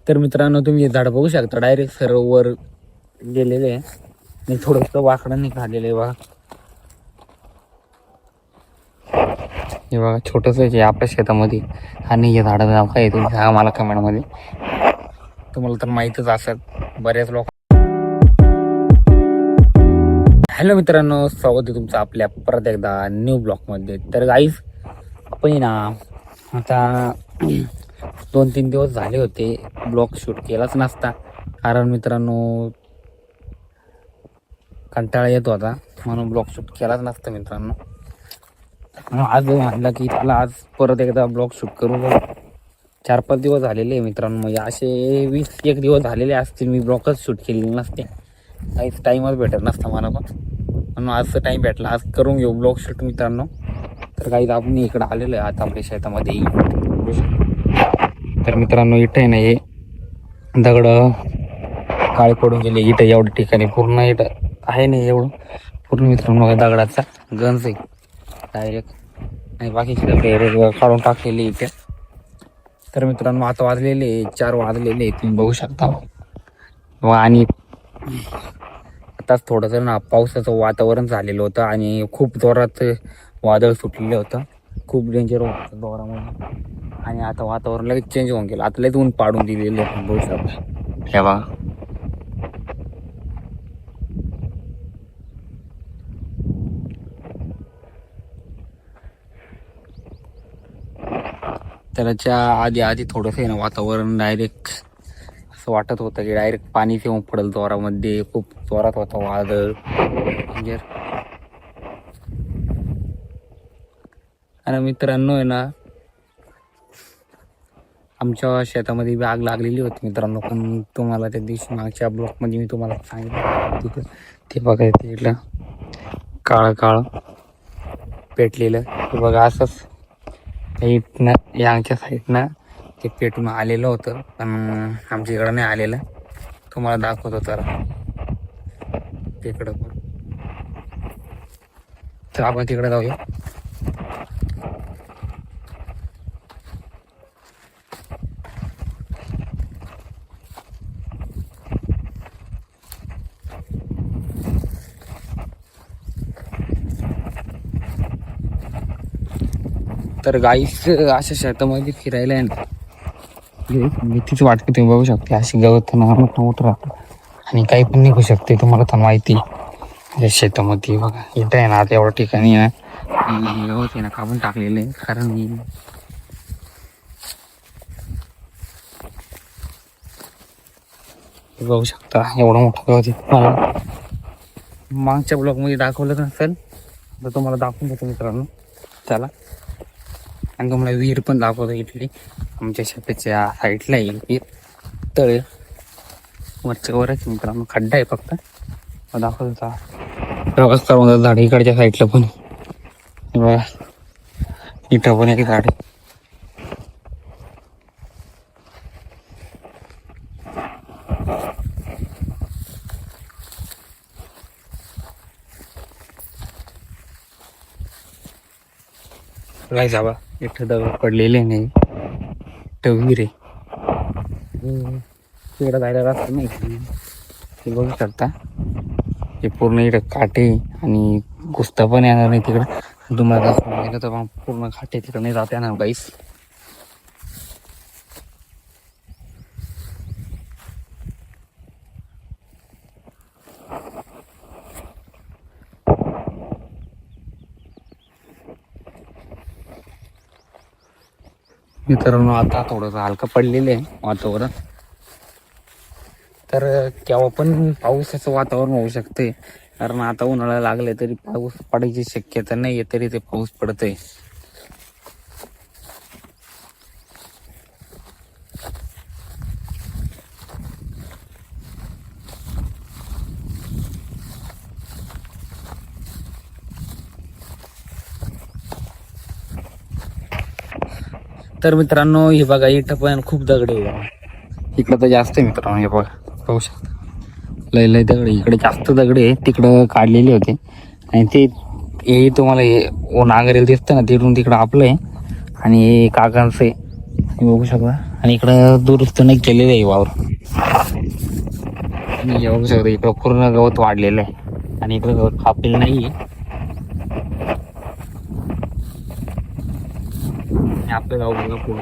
तर मित्रांनो तुम्ही हे झाड बघू शकता, डायरेक्ट सरोवर गेलेले आहे आणि थोडंसं वाकडं निघालेलं आहे बघा. हे बघा छोटंसं आहे आपल्या शेतामध्ये. आणि हे झाडाचं नाव काय आहे तुम्ही सांगा मला कमेंटमध्ये. तुम्हाला तर माहीतच असेल बऱ्याच लोक. हॅलो मित्रांनो, स्वागत आहे तुमचं आपल्या परत एकदा न्यू ब्लॉगमध्ये. तर गाईज आपण ना आता 2-3 दिवस झाले होते ब्लॉग शूट केलाच नसता, कारण मित्रांनो कंटाळा येत होता म्हणून ब्लॉग शूट केलाच नसता मित्रांनो. आज म्हटलं की त्याला आज परत एकदा ब्लॉग शूट करू. 4-5 दिवस झालेले आहे मित्रांनो, म्हणजे असे 20-1 दिवस झालेले असतील मी ब्लॉगच शूट केलेले नसते. काहीच टाईमच भेटत नसता मला पण, म्हणून आजचा टाईम भेटला, आज करून घेऊ ब्लॉग शूट मित्रांनो. तर काही आपण इकडं आलेलो आहे आता आपल्या शेतामध्ये. तर मित्रांनो इथं आहे ना हे दगड काळे पडून गेले इथं एवढ्या ठिकाणी. पूर्ण इथं आहे नाही एवढं पूर्ण मित्रांनो दगडाचा गंज आहे डायरेक्ट, आणि बाकीचे दगड काढून टाकलेले इथे. तर मित्रांनो आता वाजलेले 4 वाजलेले तुम्ही बघू शकता. आणि आताच थोडंसं ना पावसाचं वातावरण झालेलं होतं आणि खूप जोरात वादळ सुटलेलं होतं, खूप डेंजर होतं जोरामध्ये. आणि आता वातावरण लगेच चेंज होऊन गेलं, आता लगेच ऊन पाडून दिलेलं आहे बघू शकता. हे बघा त्याच्या आधी थोडंसं आहे ना वातावरण डायरेक्ट असं वाटत होतं की डायरेक्ट पाणी येऊन पडेल जोरामध्ये. खूप जोरात होता वादळ म्हणजे. आणि मित्रांनो आहे ना आमच्या शेतामध्ये बी आग लागलेली होती मित्रांनो, पण तुम्हाला त्या दिवशी मागच्या ब्लॉकमध्ये मी तुम्हाला सांगितलं तिथं ते बघायचं इथलं काळं पेटलेलं. ते बघा असंच इथनं या आमच्या साईडनं ते पेटून आलेलं होतं, पण आमच्या इकडं नाही आलेलं. तुम्हाला दाखवतो तर तिकडं पण. तर आपण तिकडे जाऊया. तर गाईस अशा शेतामध्ये फिरायला आहे ना भीतीच वाटते. तुम्ही बघू शकते अशी गवत मोठं राहतं आणि काही पण निघू शकते, तुम्हाला तर माहिती या शेतामध्ये. बघा इथं आहे ना आता एवढ्या ठिकाणी आहे ना गवत आहे ना कापून टाकलेलं आहे, कारण बघू शकता एवढं मोठं गवत आहे. मला मागच्या ब्लॉगमध्ये दाखवलं नसेल तर तुम्हाला दाखवून देतो मित्रांनो त्याला. आणि तुम्हाला विहीर पण दाखवतो इथली आमच्या शेताच्या साईडला येईल विहीर. तळ वरच्या वरच मित्रांनो खड्डा आहे फक्त. दाखवत होता प्रवास करून झाड इकडच्या साईडला पण बघा, इथं पण एक झाड आहे. काय जावा इथं दगड पडलेले नाही, विहीर आहे. तिकडं जायला रस्ता नाही, ते बघू शकता. हे पूर्ण इकडं काटे आणि घुसता पण येणार नाही तिकडं. तुम्हाला गेलं तर मग पूर्ण काटे तिकडं नाही जात येणार गाईस. मित्रांनो आता थोडंसं हलकं पडलेलं आहे वातावरण. तर केव्हा पण पावसाचं वातावरण होऊ शकते, कारण आता उन्हाळा लागले तरी पाऊस पडायची शक्यता नाही आहे, तरी ते पाऊस पडतंय. तर मित्रांनो हे बघा इथं पण खूप दगड आहे, इकडं तर जास्त आहे मित्रांनो. हे बघा पाहू शकता लय दगड. इकडे जास्त दगड आहे, तिकडं काढलेले होते. आणि ते हे तुम्हाला हे नांगरेल दिसतं ना तिकडून तिकडं आपलं आहे. आणि हे काकांचं आहे हे बघू शकता. आणि इकडं दुरुस्त नाही केलेलं आहे वावर. आणि हे बघू शकता इकडं पूर्ण गवत वाढलेलं आहे आणि इकडं गवत कापलेलं नाही आहे. आपलं गाव बघा पुढं.